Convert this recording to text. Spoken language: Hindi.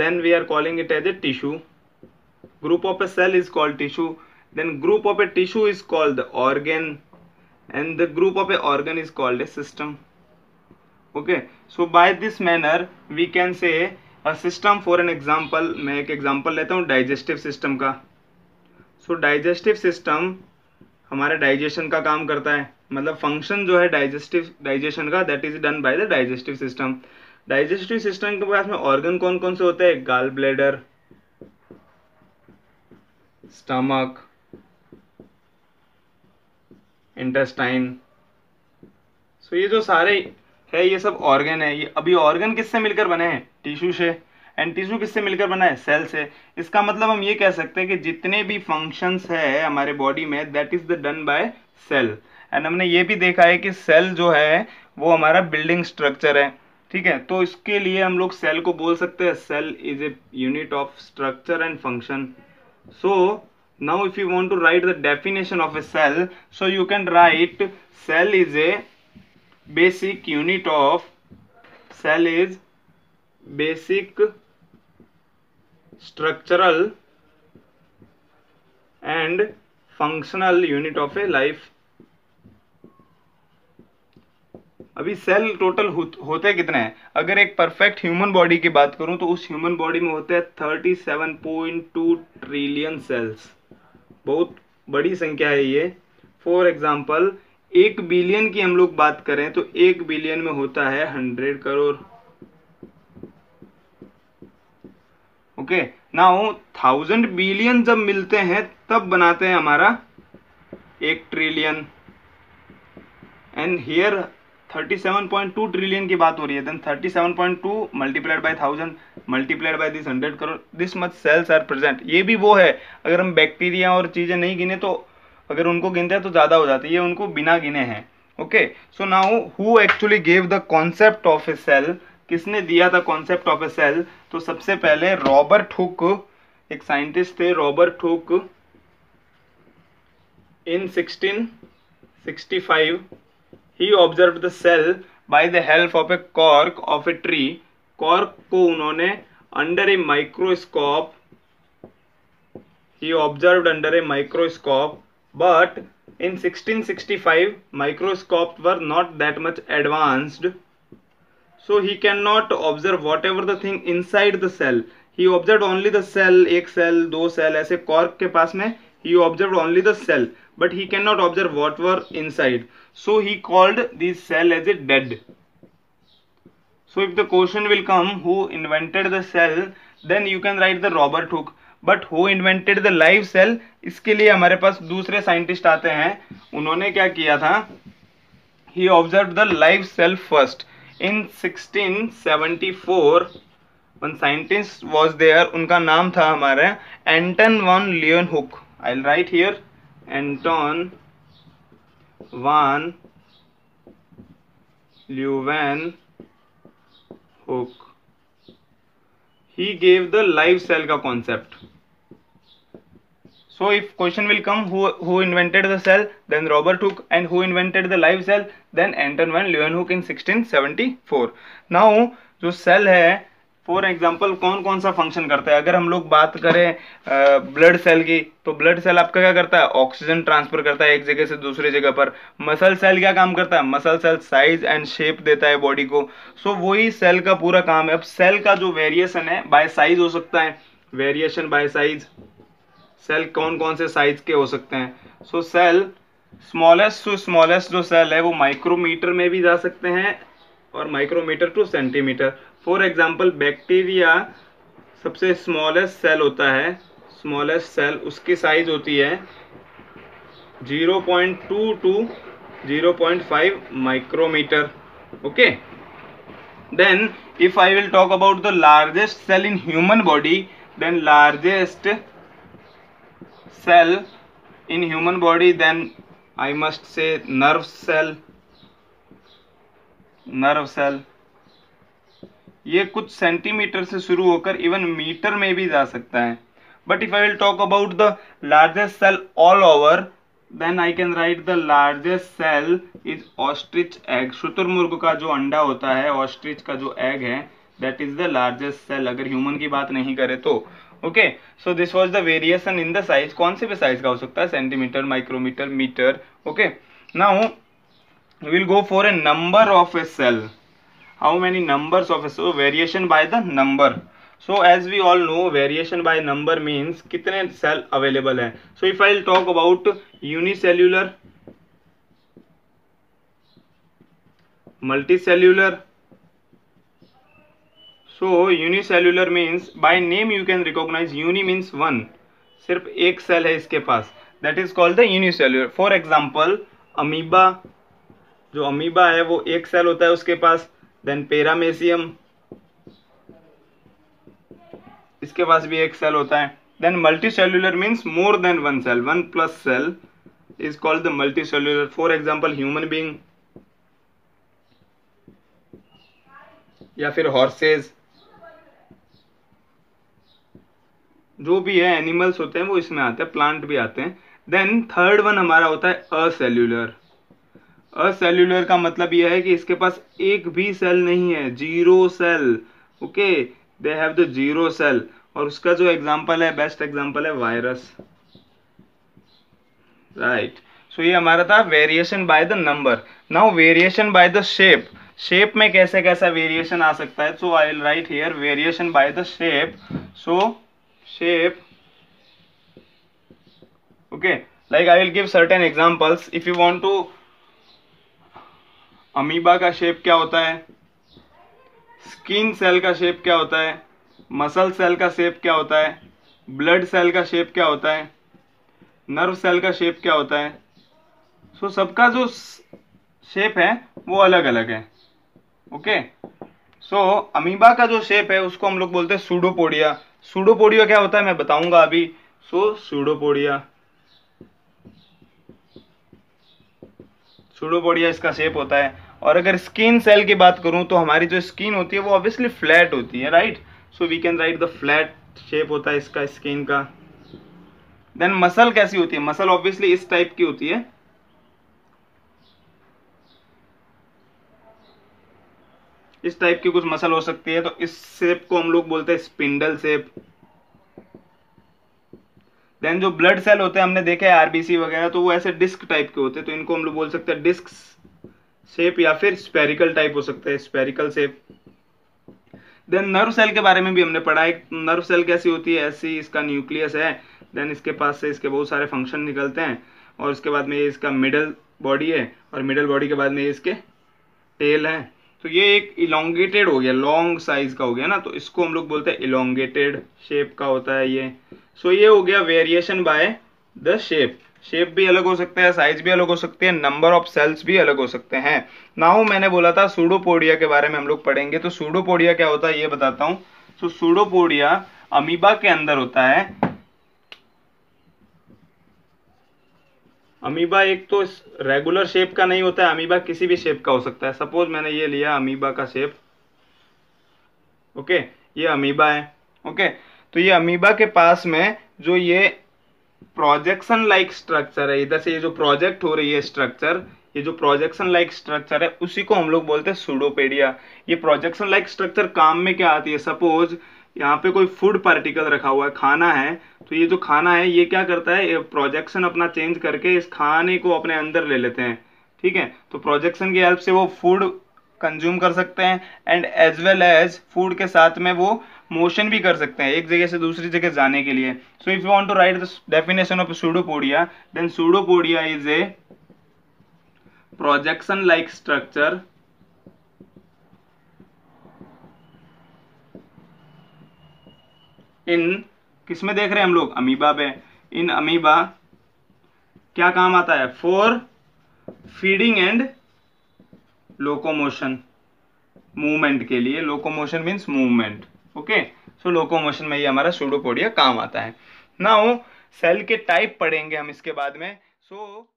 then we are calling it as a tissue. Group of a cell is called tissue, then group of a tissue is called the organ, and the group of a organ is called a system. Okay, so by this manner we can say a system. For an example, मैं एक example लेता हूँ digestive system का. So digestive system हमारे डाइजेशन का काम करता है, मतलब फंक्शन जो है डाइजेशन का, that is done by the digestive system. Digestive system के पास में ऑर्गन कौन कौन से होते हैं? Gall bladder, stomach, intestine. सो ये जो सारे है ये सब ऑर्गन है. ये अभी ऑर्गन किससे मिलकर बने हैं? टिश्यू से. एंड टिश्यू किससे मिलकर बना है? सेल से. इसका मतलब हम ये कह सकते हैं कि जितने भी फंक्शंस है हमारे बॉडी में, that is the done by cell. And हमने ये भी देखा है कि सेल जो है वो हमारा बिल्डिंग स्ट्रक्चर है. ठीक है, तो इसके लिए हम लोग सेल को बोल सकते हैं cell is a unit of structure and function. So now if you want to write the definition of a cell, so you can write cell is a basic unit of, cell is basic structural and functional unit of a life. अभी सेल टोटल होते कितने हैं? अगर एक परफेक्ट ह्यूमन बॉडी की बात करूं तो उस ह्यूमन बॉडी में होते हैं 37.2 ट्रिलियन सेल्स. बहुत बड़ी संख्या है ये. फॉर एग्जांपल 1 बिलियन की हम लोग बात करें तो 1 बिलियन में होता है 100 करोड़. ओके, नाउ 1000 बिलियन जब मिलते हैं तब बनाते हैं हमारा 1 ट्रिलियन. एंड हियर 37.2 ट्रिलियन की बात हो रही है. Then 37.2 multiplied by 1000 multiplied by this 100 crore, this much cells are present. ये भी वो है, अगर हम बैक्टीरिया और चीजें नहीं गिने तो अगर उनको गिनते हैं तो ज्यादा हो जाती है, ये उनको बिना गिने हैं. Okay, so now who actually gave the concept of a cell? किसने दिया था कॉन्सेप्ट ऑफ ए सेल? तो सबसे पहले रॉबर्ट हुक, एक साइंटिस्ट थे Robert Hooke. In 1665 he observed the cell by the help of a cork of a tree. Cork को उन्होंने under a microscope, he observed under a microscope, but in 1665 microscopes were not that much advanced, so he cannot observe whatever the thing inside the cell. He observed only the cell, एक cell, दो cell, ऐसे कॉर्क के पास में he observed only the cell, but he cannot observe what were inside. So he called this cell as a dead. So if the question will come who invented the cell, then you can write the Robert Hooke. But who invented the live cell? इसके लिए हमारे पास दूसरे साइंटिस्ट आते हैं. उन्होंने क्या किया था? He observed the live cell first. In 1674 one scientist was there. उनका नाम था हमारा Anton van Leeuwenhoek. I'll write here Anton van Leeuwenhoek. He gave the live cell का concept. So if question will come who invented the cell, then Robert Hooke, and who invented the live cell, then Anton van Leeuwenhoek in 1674. Now जो सेल है फॉर एग्जाम्पल कौन कौन सा फंक्शन करता है? अगर हम लोग बात करें ब्लड सेल की, तो ब्लड सेल आपका क्या करता है? ऑक्सीजन ट्रांसफर करता है एक जगह से दूसरी जगह पर. मसल सेल क्या काम करता है? Muscle cell size and shape देता है बॉडी को. सो वही सेल का पूरा काम है. अब सेल का जो वेरिएशन है बाय साइज हो सकता है, वेरिएशन बाय साइज. सेल कौन कौन से साइज के हो सकते हैं? So cell smallest to smallest जो सेल है वो माइक्रोमीटर में भी जा सकते हैं और micrometre to centimetre. For example bacteria सबसे स्मॉलेस्ट सेल होता है, स्मॉलेस्ट सेल उसकी साइज होती है 0.2 to 0.5 micrometre. Okay, then if I will talk about the largest cell in human body, then largest cell in human body, then I must say nerve cell. nerve cell ये कुछ सेंटीमीटर से शुरू होकर इवन मीटर में भी जा सकता है. But if I will talk about the largest cell all over, then I can write the largest cell is ostrich egg. शुतुरमुर्ग का जो अंडा होता है, ऑस्ट्रिच का जो एग है, that is the largest cell, अगर ह्यूमन की बात नहीं करें तो। Okay, so this was the variation in the size. कौन से भी साइज का हो सकता है, centimetre, micrometre, metre. Okay, now we will go for a number of a cell. How many numbers of a, so variation by the number. So as we all know, variation by number means कितने सेल अवेलेबल है। So if I'll talk about unicellular, multicellular, so unicellular means by name you can recognize, uni means one, सिर्फ एक सेल है इसके पास, that is called the unicellular. For example, amoeba, जो अमीबा है वो एक सेल होता है उसके पास। देन पैरामेसियम, इसके पास भी एक सेल होता है। Then multicellular means more than one cell, one plus cell is called the multicellular. For example human being या फिर हॉर्सेज, जो भी है एनिमल्स होते हैं वो इसमें आते हैं, प्लांट भी आते हैं। देन थर्ड वन हमारा होता है असेल्युलर। असेल्युलर का मतलब यह है कि इसके पास एक भी सेल नहीं है, zero cell. Okay, they have the zero cell. और उसका जो एग्जांपल है, बेस्ट एग्जांपल है वायरस, राइट। सो ये हमारा था variation by the number. Now variation by the shape. Shape में कैसे कैसा वेरिएशन आ सकता है, so I will write here variation by the shape. So shape, okay, like I will give certain examples. If you want to, amoeba का शेप क्या होता है, स्किन सेल का शेप क्या होता है, मसल सेल का शेप क्या होता है, ब्लड सेल का शेप क्या होता है, नर्व सेल का शेप क्या होता है। सो सबका जो शेप है वो अलग अलग है। ओके, सो अमीबा का जो शेप है उसको हम लोग बोलते हैं सूडोपोडिया। सूडोपोडिया क्या होता है मैं बताऊंगा अभी। सो सूडोपोडिया, सूडोपोडिया इसका शेप होता है। और अगर स्किन सेल की बात करूं तो हमारी जो स्किन होती है वो ऑब्वियसली फ्लैट होती है, right. So we can write the flat shape होता है इसका स्किन का। देन मसल कैसी होती है, मसल ऑब्वियसली इस टाइप की होती है, इस टाइप की कुछ मसल हो सकती है। तो इस शेप को हम लोग बोलते हैं स्पिंडल शेप। देन जो ब्लड सेल होते हैं हमने देखा है आरबीसी वगैरह, तो वो ऐसे डिस्क टाइप के होते हैं, तो इनको हम लोग बोल सकते हैं डिस्क शेप, या फिर स्पेरिकल टाइप हो सकता है, spherical shape. Then nerve cell के बारे में भी हमने पढ़ा है। नर्व सेल कैसी होती है, ऐसी इसका न्यूक्लियस है, देन इसके पास से इसके बहुत सारे फंक्शन निकलते हैं, और उसके बाद में ये इसका मिडल बॉडी है, और मिडल बॉडी के बाद में ये इसके टेल है। तो ये एक इलोंगेटेड हो गया, लॉन्ग साइज का हो गया ना, तो इसको हम लोग बोलते हैं इलोंगेटेड शेप का होता है ये। सो ये हो गया variation by the shape. Shape भी अलग हो सकता है, साइज भी अलग हो सकती है, नंबर ऑफ सेल्स भी अलग हो सकते हैं। नाउ मैंने बोला था सूडोपोडिया के बारे में हम लोग पढ़ेंगे, तो सूडोपोडिया क्या होता है ये बताता हूँ। तो सूडोपोडिया अमीबा के अंदर होता है। अमीबा एक तो रेगुलर शेप का नहीं होता है, अमीबा किसी भी शेप का हो सकता है। सपोज मैंने ये लिया अमीबा का शेप, ओके, ये अमीबा है। ओके, तो ये अमीबा के पास में जो ये प्रोजेक्शन लाइक स्ट्रक्चर है, इधर से ये जो प्रोजेक्ट हो रही है स्ट्रक्चर, ये जो प्रोजेक्शन लाइक स्ट्रक्चर है उसी को हम लोग बोलते हैं सूडोपोडिया। ये प्रोजेक्शन लाइक स्ट्रक्चर काम में क्या आती है, सपोज यहाँ पे कोई फूड पार्टिकल रखा हुआ है, खाना है, तो ये जो खाना है ये क्या करता है, ये प्रोजेक्शन अपना चेंज करके इस खाने को अपने अंदर ले लेते हैं, ठीक है। तो प्रोजेक्शन की हेल्प से वो फूड कंज्यूम कर सकते हैं, and as well as food के साथ में वो मोशन भी कर सकते हैं एक जगह से दूसरी जगह जाने के लिए। So if you want to write the definition of pseudopodia, then pseudopodia is a projection like structure in, किसमें देख रहे हैं हम लोग, अमीबा पे। इन अमीबा क्या काम आता है, for feeding and locomotion, movement के लिए। Locomotion means movement, okay. So locomotion में ये हमारा सूडोपोडिया काम आता है। नाउ सेल के टाइप पढ़ेंगे हम इसके बाद में। सो